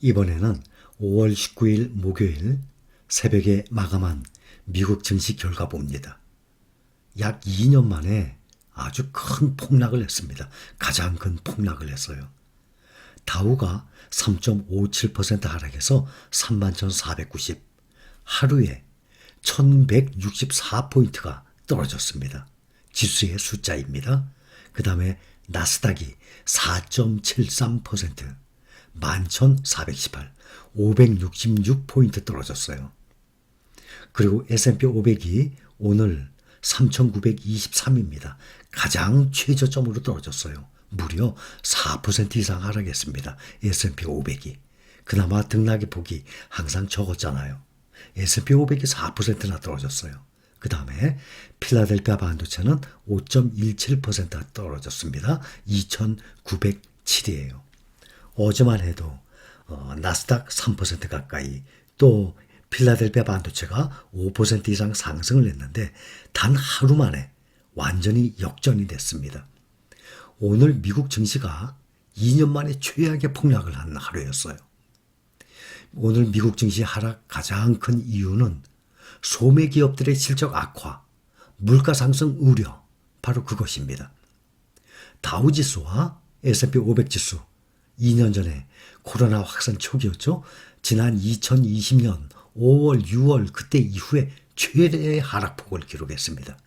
이번에는 5월 19일 목요일 새벽에 마감한 미국 증시 결과 봅니다. 약 2년 만에 아주 큰 폭락을 했습니다. 가장 큰 폭락을 했어요. 다우가 3.57% 하락해서 31,490, 하루에 1,164포인트가 떨어졌습니다. 지수의 숫자입니다. 그 다음에 나스닥이 4.73%, 11,418, 566포인트 떨어졌어요. 그리고 S&P 500이 오늘 3,923입니다. 가장 최저점으로 떨어졌어요. 무려 4% 이상 하락했습니다. S&P 500이. 그나마 등락의 폭이 항상 적었잖아요. S&P 500이 4%나 떨어졌어요. 그 다음에 필라델피아 반도체는 5.17% 떨어졌습니다. 2,907이에요. 어제만 해도 나스닥 3% 가까이, 또 필라델피아 반도체가 5% 이상 상승을 했는데 단 하루 만에 완전히 역전이 됐습니다. 오늘 미국 증시가 2년 만에 최악의 폭락을 한 하루였어요. 오늘 미국 증시 하락 가장 큰 이유는 소매 기업들의 실적 악화, 물가 상승 우려, 바로 그것입니다. 다우지수와 S&P 500 지수, 2년 전에 코로나 확산 초기였죠. 지난 2020년 5월, 6월 그때 이후에 최대의 하락폭을 기록했습니다.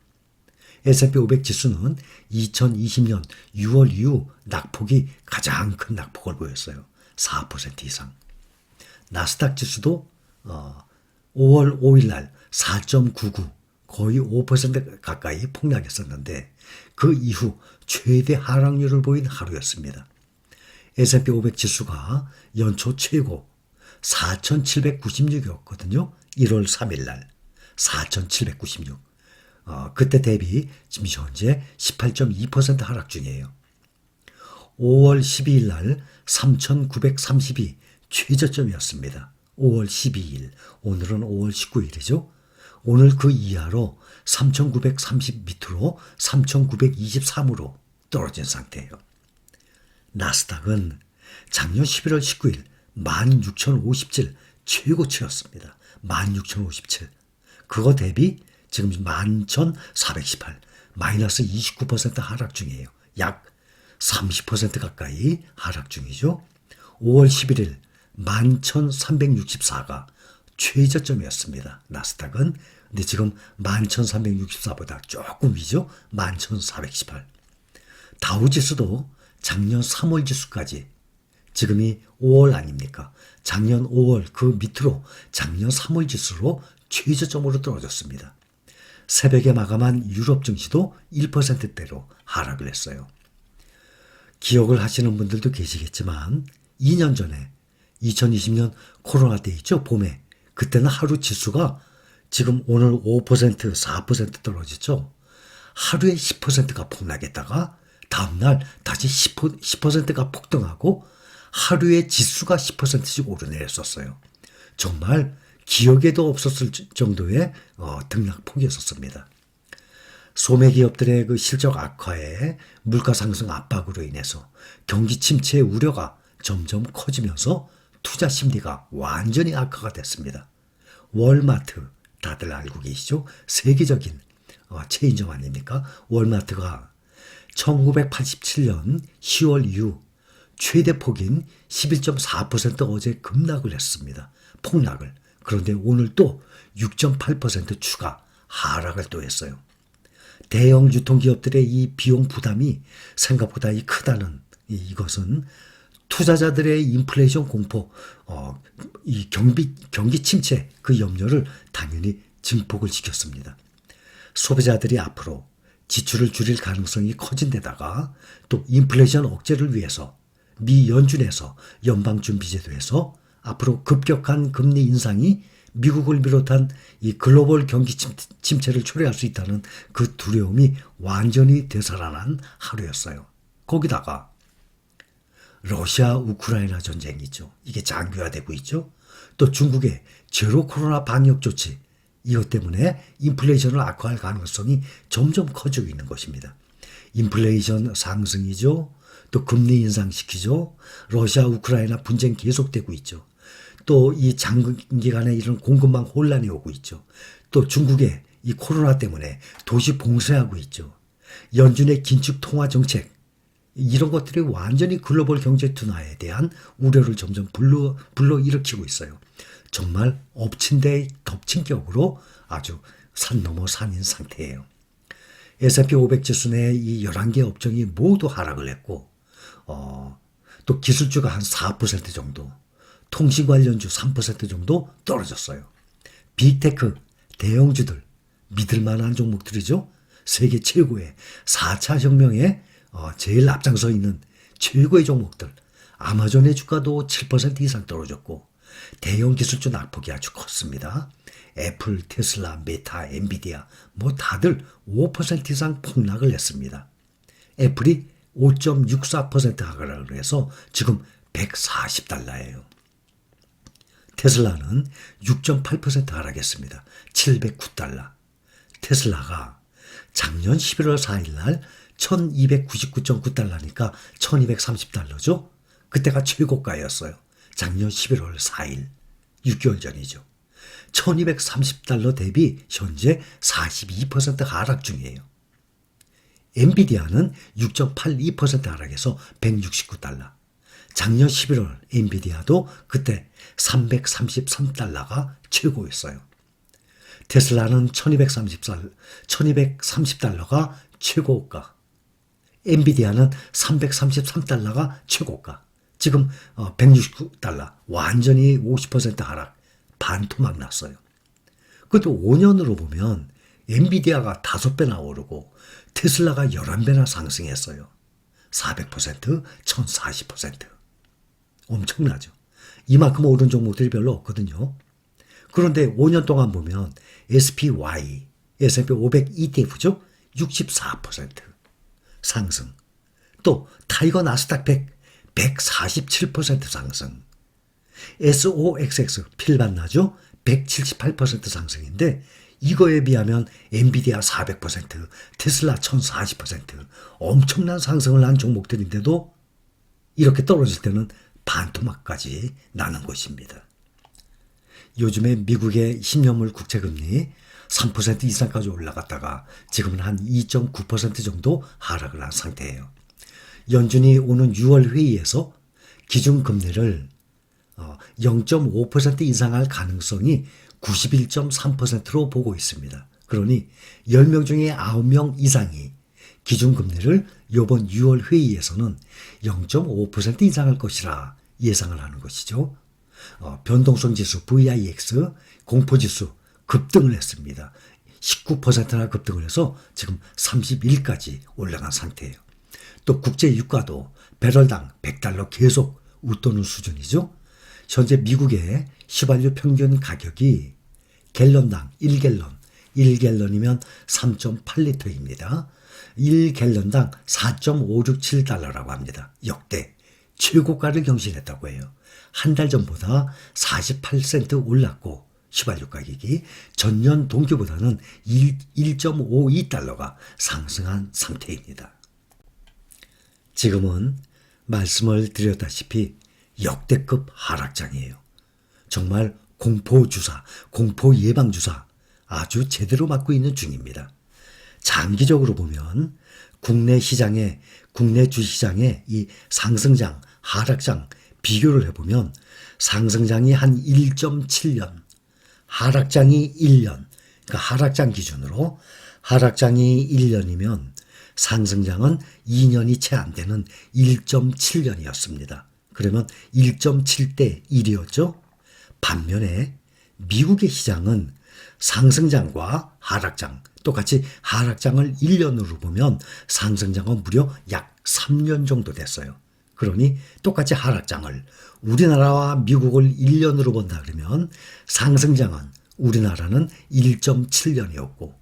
S&P 500 지수는 2020년 6월 이후 낙폭이 가장 큰 낙폭을 보였어요. 4% 이상. 나스닥 지수도 5월 5일 날 4.99, 거의 5% 가까이 폭락했었는데 그 이후 최대 하락률을 보인 하루였습니다. S&P 500 지수가 연초 최고 4,796이었거든요. 1월 3일 날 4,796. 그때 대비 지금 현재 18.2% 하락 중이에요. 5월 12일 날 3,932 최저점이었습니다. 5월 12일, 오늘은 5월 19일이죠. 오늘 그 이하로 3,930 밑으로 3,923으로 떨어진 상태예요. 나스닥은 작년 11월 19일 16,057 최고치였습니다. 16,057. 그거 대비 지금 11,418, 마이너스 29% 하락 중이에요. 약 30% 가까이 하락 중이죠. 5월 11일 11,364가 최저점이었습니다. 나스닥은. 근데 지금 11,364보다 조금 위죠. 11,418. 다우지수도 작년 3월 지수까지, 지금이 5월 아닙니까? 작년 5월 그 밑으로 작년 3월 지수로 최저점으로 떨어졌습니다. 새벽에 마감한 유럽 증시도 1%대로 하락을 했어요. 기억을 하시는 분들도 계시겠지만 2년 전에 2020년 코로나 때 있죠, 봄에. 그때는 하루 지수가 지금 오늘 5%, 4% 떨어졌죠. 하루에 10%가 폭락했다가 다음날 다시 10%가 폭등하고 하루에 지수가 10%씩 오르내렸었어요. 정말 기억에도 없었을 정도의 등락폭이었습니다. 소매기업들의 그 실적 악화에 물가 상승 압박으로 인해서 경기 침체의 우려가 점점 커지면서 투자 심리가 완전히 악화가 됐습니다. 월마트, 다들 알고 계시죠? 세계적인 체인점 아닙니까? 월마트가 1987년 10월 이후 최대 폭인 11.4% 어제 급락을 했습니다. 폭락을. 그런데 오늘 또 6.8% 추가 하락을 또 했어요. 대형 유통기업들의 이 비용 부담이 생각보다 크다는 이것은 투자자들의 인플레이션 공포, 이 경기 침체 그 염려를 당연히 증폭을 시켰습니다. 소비자들이 앞으로 지출을 줄일 가능성이 커진 데다가 또 인플레이션 억제를 위해서 미 연준에서 연방준비제도에서 앞으로 급격한 금리 인상이 미국을 비롯한 이 글로벌 경기 침체를 초래할 수 있다는 그 두려움이 완전히 되살아난 하루였어요. 거기다가 러시아 우크라이나 전쟁이죠. 이게 장기화되고 있죠. 또 중국의 제로 코로나 방역 조치, 이것 때문에 인플레이션을 악화할 가능성이 점점 커지고 있는 것입니다. 인플레이션 상승이죠. 또 금리 인상시키죠. 러시아 우크라이나 분쟁 계속되고 있죠. 또 이 장기간에 이런 공급망 혼란이 오고 있죠. 또 중국의 이 코로나 때문에 도시 봉쇄하고 있죠. 연준의 긴축 통화 정책, 이런 것들이 완전히 글로벌 경제 둔화에 대한 우려를 점점 불러일으키고 있어요. 정말 엎친 데 덮친 격으로 아주 산 넘어 산인 상태예요. S&P 500 지수 내 이 11개 업종이 모두 하락을 했고, 또 기술주가 한 4% 정도, 통신 관련주 3% 정도 떨어졌어요. 빅테크, 대형주들, 믿을만한 종목들이죠. 세계 최고의 4차 혁명에 제일 앞장서 있는 최고의 종목들. 아마존의 주가도 7% 이상 떨어졌고 대형 기술주 낙폭이 아주 컸습니다. 애플, 테슬라, 메타, 엔비디아 뭐 다들 5% 이상 폭락을 했습니다. 애플이 5.64% 하락을 해서 지금 $140예요. 테슬라는 6.8% 하락했습니다. $709. 테슬라가 작년 11월 4일 날 $1299.9니까 $1230죠. 그때가 최고가였어요. 작년 11월 4일, 6개월 전이죠. $1230 대비 현재 42% 하락 중이에요. 엔비디아는 6.82% 하락해서 $169. 작년 11월 엔비디아도 그때 $333가 최고였어요. 테슬라는 $1230가 최고가, 엔비디아는 $333가 최고가, 지금 $169, 완전히 50% 하락, 반토막 났어요. 그것도 5년으로 보면 엔비디아가 5배나 오르고 테슬라가 11배나 상승했어요. 400%, 1040%. 엄청나죠. 이만큼 오른 종목들이 별로 없거든요. 그런데 5년 동안 보면 SPY, S&P 500 ETF죠. 64% 상승. 또 타이거 나스닥 100, 147% 상승. SOXX 필반나죠. 178% 상승인데 이거에 비하면 엔비디아 400%, 테슬라 1040% 엄청난 상승을 한 종목들인데도 이렇게 떨어질 때는 반토막까지 나는 것입니다. 요즘에 미국의 10년물 국채금리 3% 이상까지 올라갔다가 지금은 한 2.9% 정도 하락을 한 상태예요. 연준이 오는 6월 회의에서 기준금리를 0.5% 인상할 가능성이 91.3%로 보고 있습니다. 그러니 10명 중에 9명 이상이 기준금리를 이번 6월 회의에서는 0.5% 인상할 것이라 예상을 하는 것이죠. 변동성 지수 VIX 공포지수 급등을 했습니다. 19%나 급등을 해서 지금 31까지 올라간 상태예요. 또 국제 유가도 배럴당 $100 계속 웃도는 수준이죠. 현재 미국의 휘발유 평균 가격이 갤런당 1갤런이면 3.8리터입니다. 1갤런당 $4.567라고 합니다. 역대 최고가를 경신했다고 해요. 한 달 전보다 48센트 올랐고 휘발유 가격이 전년 동기보다는 1.52달러가 상승한 상태입니다. 지금은 말씀을 드렸다시피 역대급 하락장이에요. 정말 공포주사, 공포예방주사 아주 제대로 맞고 있는 중입니다. 장기적으로 보면 국내 주시장의 이 상승장, 하락장 비교를 해보면 상승장이 한 1.7년, 하락장이 1년, 그러니까 하락장 기준으로 하락장이 1년이면 상승장은 2년이 채 안 되는 1.7년이었습니다. 그러면 1.7대 1이었죠. 반면에 미국의 시장은 상승장과 하락장, 똑같이 하락장을 1년으로 보면 상승장은 무려 약 3년 정도 됐어요. 그러니 똑같이 하락장을 우리나라와 미국을 1년으로 본다 그러면 상승장은 우리나라는 1.7년이었고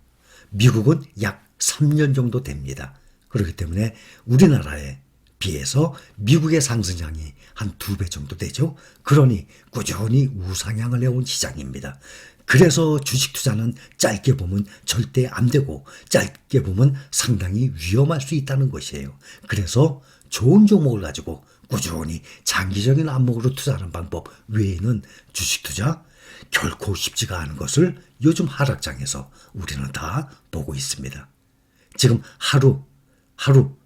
미국은 약 3년 정도 됩니다. 그렇기 때문에 우리나라에 비해서 미국의 상승장이 한 2배 정도 되죠. 그러니 꾸준히 우상향을 해온 시장입니다. 그래서 주식 투자는 짧게 보면 절대 안 되고 짧게 보면 상당히 위험할 수 있다는 것이에요. 그래서 좋은 종목을 가지고 꾸준히 장기적인 안목으로 투자하는 방법 외에는 주식 투자 결코 쉽지가 않은 것을 요즘 하락장에서 우리는 다 보고 있습니다. 지금 하루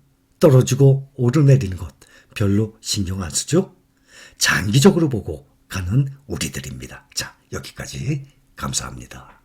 떨어지고 오르내리는 것 별로 신경 안 쓰죠? 장기적으로 보고 가는 우리들입니다. 자, 여기까지 감사합니다.